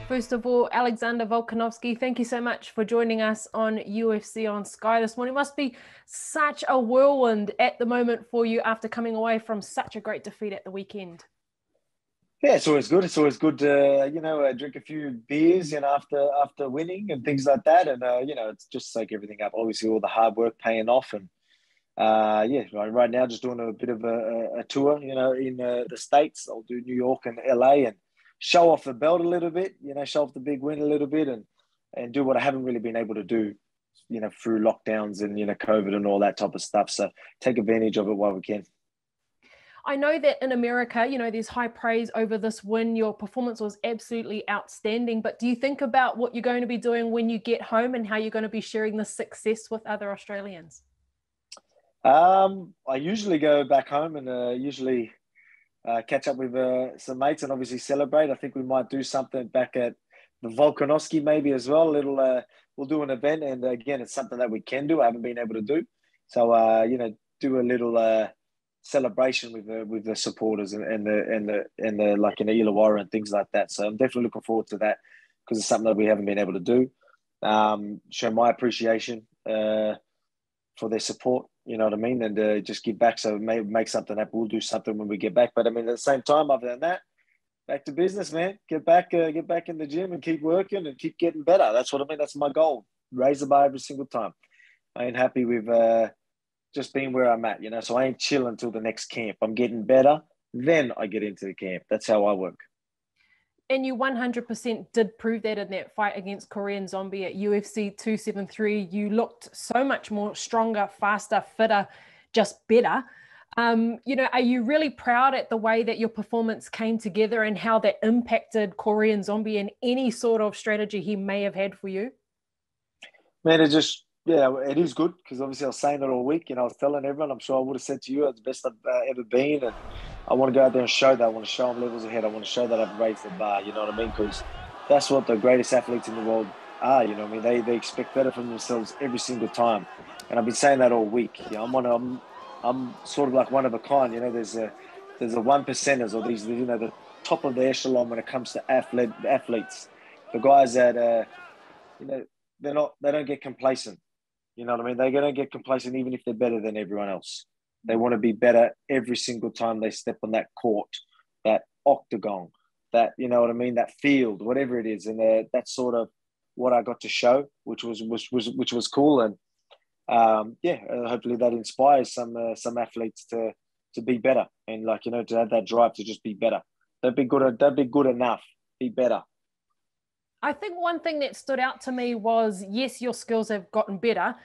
First of all, Alexander Volkanovski, thank you so much for joining us on UFC on Sky this morning. It must be such a whirlwind at the moment for you after coming away from such a great defeat at the weekend. Yeah, it's always good. It's always good to, drink a few beers, after winning and things like that. And, it's just soak everything up. Obviously, all the hard work paying off. And, right now, just doing a bit of a tour, in the States. I'll do New York and LA and show off the belt a little bit, show off the big win a little bit and do what I haven't really been able to do, through lockdowns and, COVID and all that type of stuff. So take advantage of it while we can. I know that in America, there's high praise over this win. Your performance was absolutely outstanding. But do you think about what you're going to be doing when you get home and how you're going to be sharing this success with other Australians? I usually go back home and usually catch up with some mates and obviously celebrate. I think we might do something back at the Volkanovski maybe as well. We'll do an event. And again, it's something that we can do. I haven't been able to do. So, do a little celebration with the supporters and the like Illawarra and things like that. So I'm definitely looking forward to that because it's something that we haven't been able to do. Show my appreciation for their support, you know what I mean, and just give back. So make something happen. We'll do something when we get back. But I mean, at the same time, other than that, back to business, man. Get back in the gym and keep working and keep getting better. That's what I mean. That's my goal. Raise the bar every single time. I ain't happy with just being where I'm at, so I ain't chilling until the next camp. I'm getting better, then I get into the camp. That's how I work. And you 100% did prove that in that fight against Korean Zombie at UFC 273. You looked so much more stronger, faster, fitter, just better. Are you really proud at the way that your performance came together and how that impacted Korean Zombie and any sort of strategy he may have had for you? Man, it is good because obviously I was saying it all week. I was telling everyone, I'm sure I would have said to you, it's the best I've ever been. And I want to go out there and show that. I want to show them levels ahead. I want to show that I've raised the bar, you know what I mean? Because that's what the greatest athletes in the world are, you know what I mean? They expect better from themselves every single time. And I've been saying that all week. I'm sort of like one of a kind. There's a one percenters or these, the top of the echelon when it comes to athletes. The guys that, they don't get complacent. You know what I mean? They don't get complacent even if they're better than everyone else. They want to be better every single time they step on that court, that octagon, that, you know what I mean, that field, whatever it is. And that's sort of what I got to show, which was cool. And hopefully that inspires some athletes to be better and to have that drive to just be better. Don't be good enough. Be better. I think one thing that stood out to me was, yes, your skills have gotten better,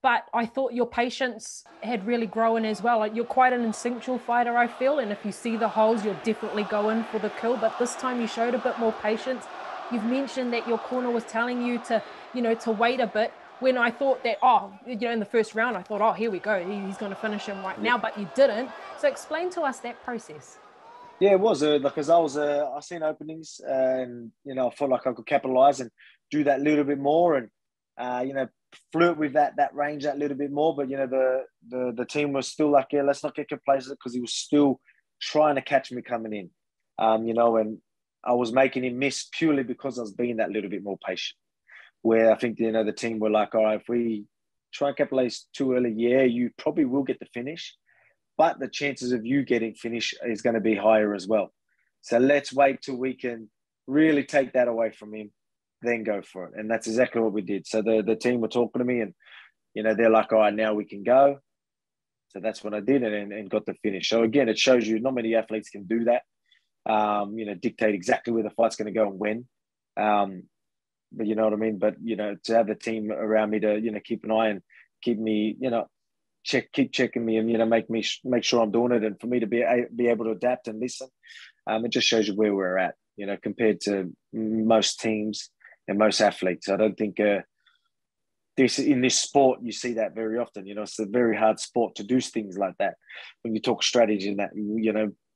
but I thought your patience had really grown as well. Like, you're quite an instinctual fighter, I feel, and if you see the holes, you'll definitely go in for the kill. But this time you showed a bit more patience. You've mentioned that your corner was telling you to wait a bit. When I thought that, in the first round, I thought, here we go, he's going to finish him right now, but you didn't. So explain to us that process. Yeah, it was because I seen openings and I felt like I could capitalize and do that little bit more and flirt with that range that little bit more. But the team was still like, yeah, let's not get complacent because he was still trying to catch me coming in, and I was making him miss purely because I was being that little bit more patient. Where I think the team were like, all right, if we try and capitalize too early, yeah, you probably will get the finish. But the chances of you getting finished is going to be higher as well. So let's wait till we can really take that away from him, then go for it. And that's exactly what we did. So the team were talking to me and, they're like, all right, now we can go. So that's what I did and got the finish. So again, it shows you not many athletes can do that, dictate exactly where the fight's going to go and when. But you know what I mean? But, to have the team around me to, keep an eye and keep me, keep checking me and make sure I'm doing it, and for me to be able to adapt and listen, it just shows you where we're at, compared to most teams and most athletes. I don't think in this sport you see that very often. It's a very hard sport to do things like that. When you talk strategy and that,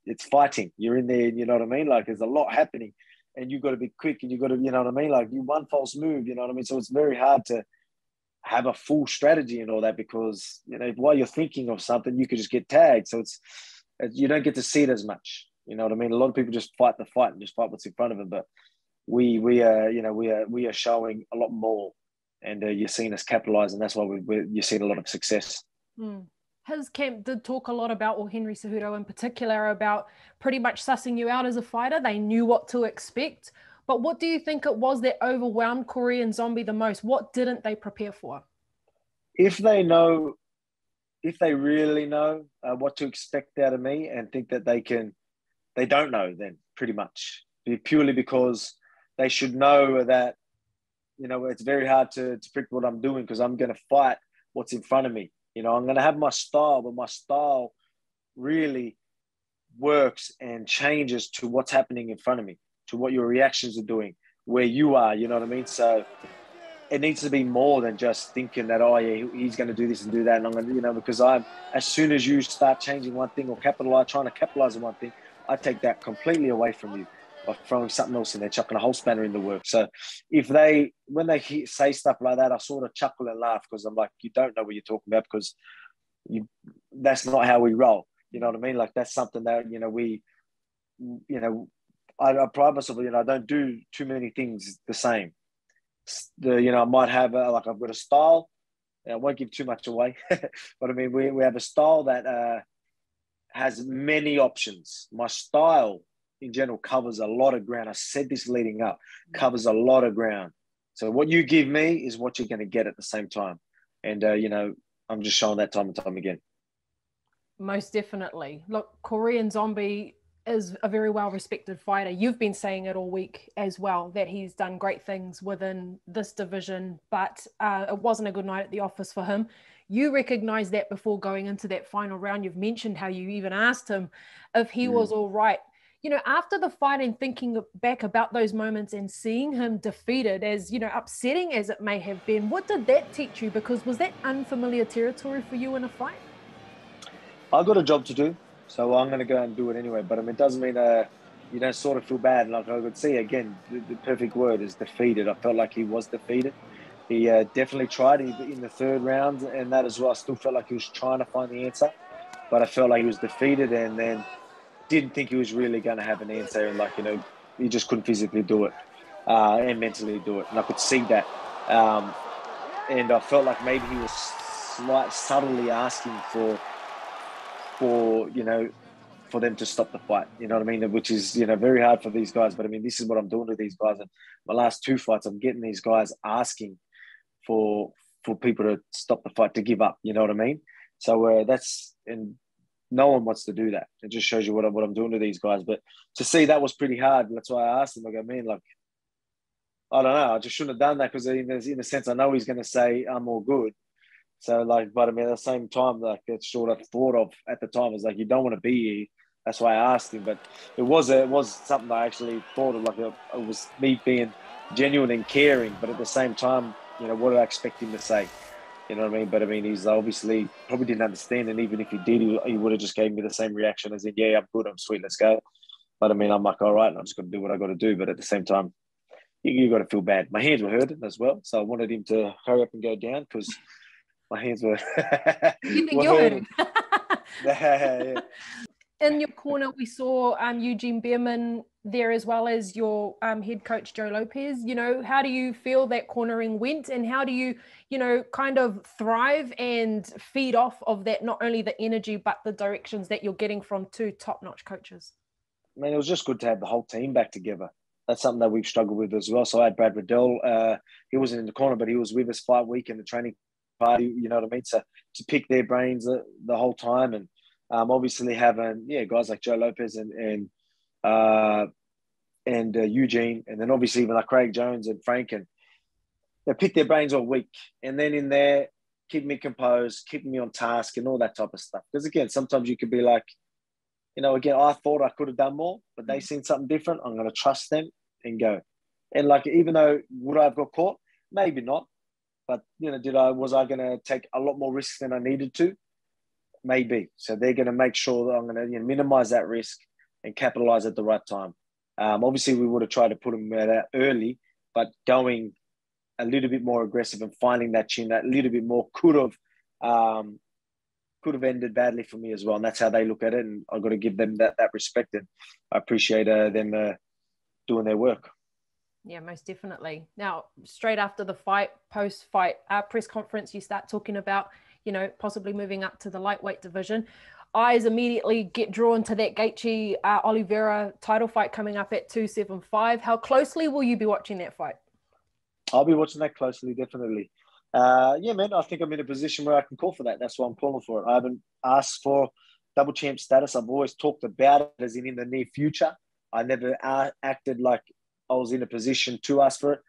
it's fighting. You're in there, you know what I mean? Like, there's a lot happening, and you've got to be quick, and you've got to, you know what I mean? Like, you one false move, you know what I mean? So it's very hard to have a full strategy and all that because, while you're thinking of something, you could just get tagged. So you don't get to see it as much. You know what I mean? A lot of people just fight the fight and just fight what's in front of them. But we are showing a lot more, and you're seeing us capitalize, and that's why you're seeing a lot of success. Mm. His camp did talk a lot about, or Henry Cejudo in particular, about pretty much sussing you out as a fighter. They knew what to expect. But what do you think it was that overwhelmed Korean Zombie the most? What didn't they prepare for? If they know, if they really know what to expect out of me and think that they don't know, then pretty much purely because they should know that, it's very hard to predict what I'm doing because I'm going to fight what's in front of me. I'm going to have my style, but my style really works and changes to what's happening in front of me, to what your reactions are doing, where you are, you know what I mean? So it needs to be more than just thinking that, oh yeah, he's going to do this and do that. And I'm going to, because as soon as you start changing one thing or trying to capitalize on one thing, I take that completely away from you by throwing something else in there, chucking a whole spanner in the works. So when they say stuff like that, I sort of chuckle and laugh because I'm like, you don't know what you're talking about because that's not how we roll. You know what I mean? Like that's something that, I pride myself, I don't do too many things the same. I might have I've got a style. I won't give too much away, but I mean, we have a style that has many options. My style in general covers a lot of ground. I said this leading up, covers a lot of ground. So what you give me is what you're going to get at the same time. And, I'm just showing that time and time again. Most definitely. Look, Korean Zombie is a very well-respected fighter. You've been saying it all week as well, that he's done great things within this division, but it wasn't a good night at the office for him. You recognized that before going into that final round. You've mentioned how you even asked him if he was all right. After the fight and thinking back about those moments and seeing him defeated, as, upsetting as it may have been, what did that teach you? Because was that unfamiliar territory for you in a fight? I've got a job to do, so I'm going to go and do it anyway. But I mean, it doesn't mean you don't sort of feel bad. Like I could see, again, the perfect word is defeated. I felt like he was defeated. He definitely tried in the third round and that as well. I still felt like he was trying to find the answer, but I felt like he was defeated and then didn't think he was really going to have an answer. And he just couldn't physically do it and mentally do it. And I could see that. And I felt like maybe he was subtly asking for them to stop the fight, you know what I mean? Which is, very hard for these guys. But I mean, this is what I'm doing to these guys. And my last two fights, I'm getting these guys asking for people to stop the fight, to give up, you know what I mean? So and no one wants to do that. It just shows you what I'm doing to these guys. But to see that was pretty hard. That's why I asked him, I go, man, like, I don't know. I just shouldn't have done that because in a sense, I know he's going to say I'm all good. So but I mean, at the same time, like it's sort of thought of at the time. It's like, you don't want to be here. That's why I asked him. But it was something I actually thought of. Like it was me being genuine and caring. But at the same time, what did I expect him to say? You know what I mean? But I mean, he's obviously probably didn't understand. And even if he did, he would have just gave me the same reaction as in, yeah, I'm good, I'm sweet, let's go. But I mean, I'm like, all right, I'm just going to do what I got to do. But at the same time, you got to feel bad. My hands were hurting as well. So I wanted him to hurry up and go down because my hands were, You think you're hurting? Yeah. In your corner, we saw Eugene Behrman there, as well as your head coach, Joe Lopez. How do you feel that cornering went, and how do you, kind of thrive and feed off of that, not only the energy, but the directions that you're getting from two top-notch coaches? I mean, it was just good to have the whole team back together. That's something that we've struggled with as well. So I had Brad Riddell. He wasn't in the corner, but he was with us fight week in the training party, you know what I mean? So to pick their brains the whole time, and obviously having guys like Joe Lopez and Eugene, and then obviously even like Craig Jones and Frank, and they pick their brains all week, and then in there keep me composed, keep me on task, and all that type of stuff. Because again, sometimes you could be like, again, I thought I could have done more, but they seen something different. I'm going to trust them and go. And like, even though would I have got caught? Maybe not. But, was I going to take a lot more risks than I needed to? Maybe. So they're going to make sure that I'm going to minimize that risk and capitalize at the right time. Obviously, we would have tried to put them out early, but going a little bit more aggressive and finding that chin that little bit more could have ended badly for me as well. And that's how they look at it. And I've got to give them that respect. And I appreciate them doing their work. Yeah, most definitely. Now, straight after the fight, post-fight press conference, you start talking about, possibly moving up to the lightweight division. Eyes immediately get drawn to that Gaethje Oliveira title fight coming up at 275. How closely will you be watching that fight? I'll be watching that closely, definitely. Yeah, man, I think I'm in a position where I can call for that. That's why I'm calling for it. I haven't asked for double champ status. I've always talked about it as in the near future. I never acted like I was in a position to ask for it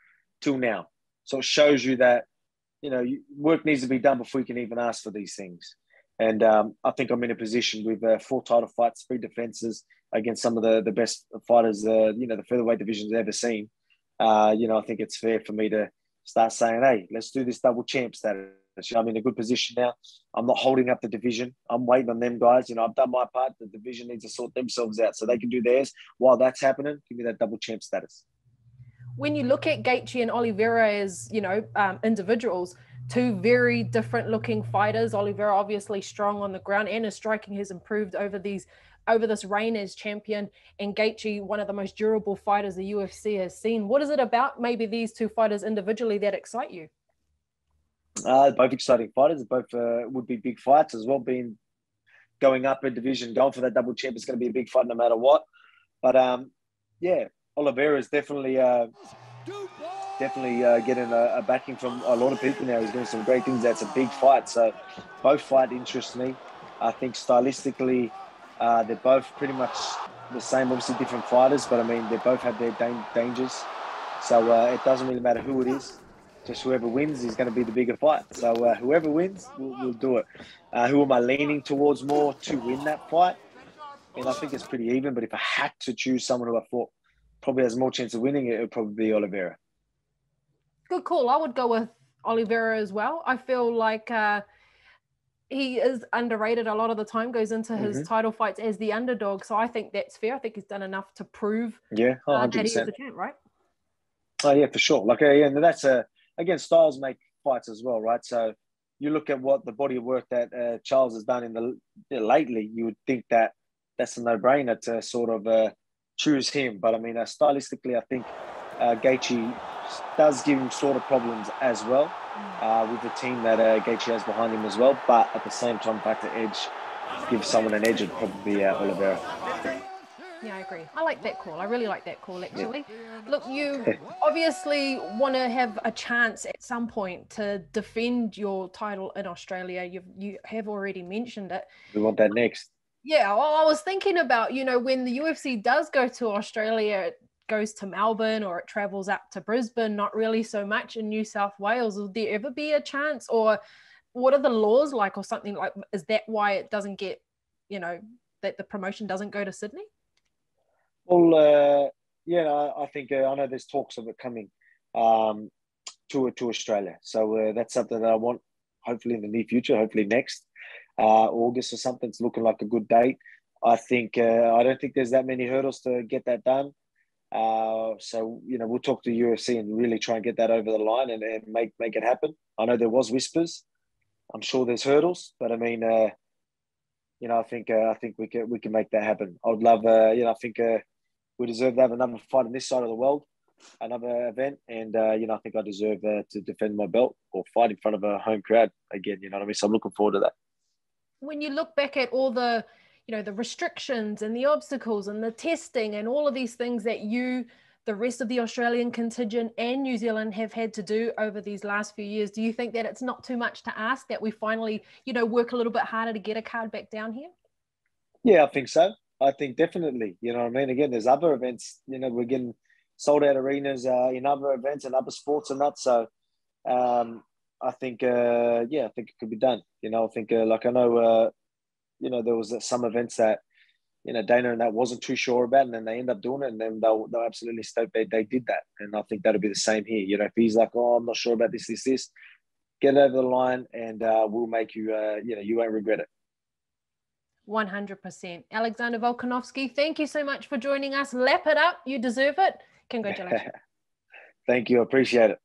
till now. So it shows you that, work needs to be done before you can even ask for these things. And I think I'm in a position with 4 title fights, 3 defenses against some of the best fighters, the featherweight division's ever seen. I think it's fair for me to start saying, hey, let's do this double champ status. I'm in a good position now. I'm not holding up the division. I'm waiting on them guys. I've done my part. The division needs to sort themselves out so they can do theirs. While that's happening, give me that double champ status. When you look at Gaethje and Oliveira as, individuals, 2 very different looking fighters. Oliveira obviously strong on the ground, and his striking has improved over this reign as champion, and Gaethje, one of the most durable fighters the UFC has seen. What is it about maybe these 2 fighters individually that excite you? Both exciting fighters. Both would be big fights as well. Going up a division, going for that double champ is going to be a big fight no matter what. But Oliveira is definitely getting a backing from a lot of people now. He's doing some great things. That's a big fight. So both fight interests me. I think stylistically, they're both pretty much the same. Obviously, different fighters, but I mean they both have their dangers. So it doesn't really matter who it is. Just whoever wins is going to be the bigger fight. So whoever wins, we'll do it. Who am I leaning towards more to win that fight? I think it's pretty even. But if I had to choose someone who I thought probably has more chance of winning, it would probably be Oliveira. Good call. I would go with Oliveira as well. I feel like he is underrated a lot of the time, goes into his title fights as the underdog. So I think that's fair. I think he's done enough to prove that he is the champ, right? Oh, yeah, for sure. And that's again, styles make fights as well, right? So you look at what the body of work that Charles has done lately, you would think that that's a no-brainer to sort of choose him. But I mean, stylistically, I think Gaethje does give him sort of problems as well with the team that Gaethje has behind him as well. But at the same time, back to edge, give someone an edge, it'd probably be Oliveira. Yeah, I agree. I like that call. I really like that call, actually. Yeah. Look, you obviously want to have a chance at some point to defend your title in Australia. You have already mentioned it. We want that next. Yeah, well, I was thinking about, when the UFC does go to Australia, it goes to Melbourne or it travels up to Brisbane, not really so much in New South Wales. Will there ever be a chance, or what are the laws like, or something like, is that why it doesn't get, that the promotion doesn't go to Sydney? Well, I think I know there's talks of it coming to Australia. So that's something that I want, hopefully in the near future, hopefully next August or something. It's looking like a good date. I think I don't think there's that many hurdles to get that done. So we'll talk to UFC and really try and get that over the line and make it happen. I know there was whispers. I'm sure there's hurdles, but I mean, I think we can make that happen. I would love, I think we deserve to have another fight on this side of the world, another event, and I think I deserve to defend my belt or fight in front of a home crowd again. You know what I mean? So I'm looking forward to that. When you look back at all the the restrictions and the obstacles and the testing and all of these things that the rest of the Australian contingent and New Zealand have had to do over these last few years, do you think that it's not too much to ask that we finally, work a little bit harder to get a card back down here? Yeah, I think so. I think definitely, you know what I mean? Again, there's other events, we're getting sold out arenas in other events and other sports and that. So I think, I think it could be done. I think I know, there was some events that, Dana and that wasn't too sure about, and then they end up doing it, and then they'll absolutely stoked they did that. And I think that'll be the same here. If he's like, oh, I'm not sure about this, get it over the line, and we'll make you, you won't regret it. 100%. Alexander Volkanovski, thank you so much for joining us. Lap it up. You deserve it. Congratulations. Thank you. I appreciate it.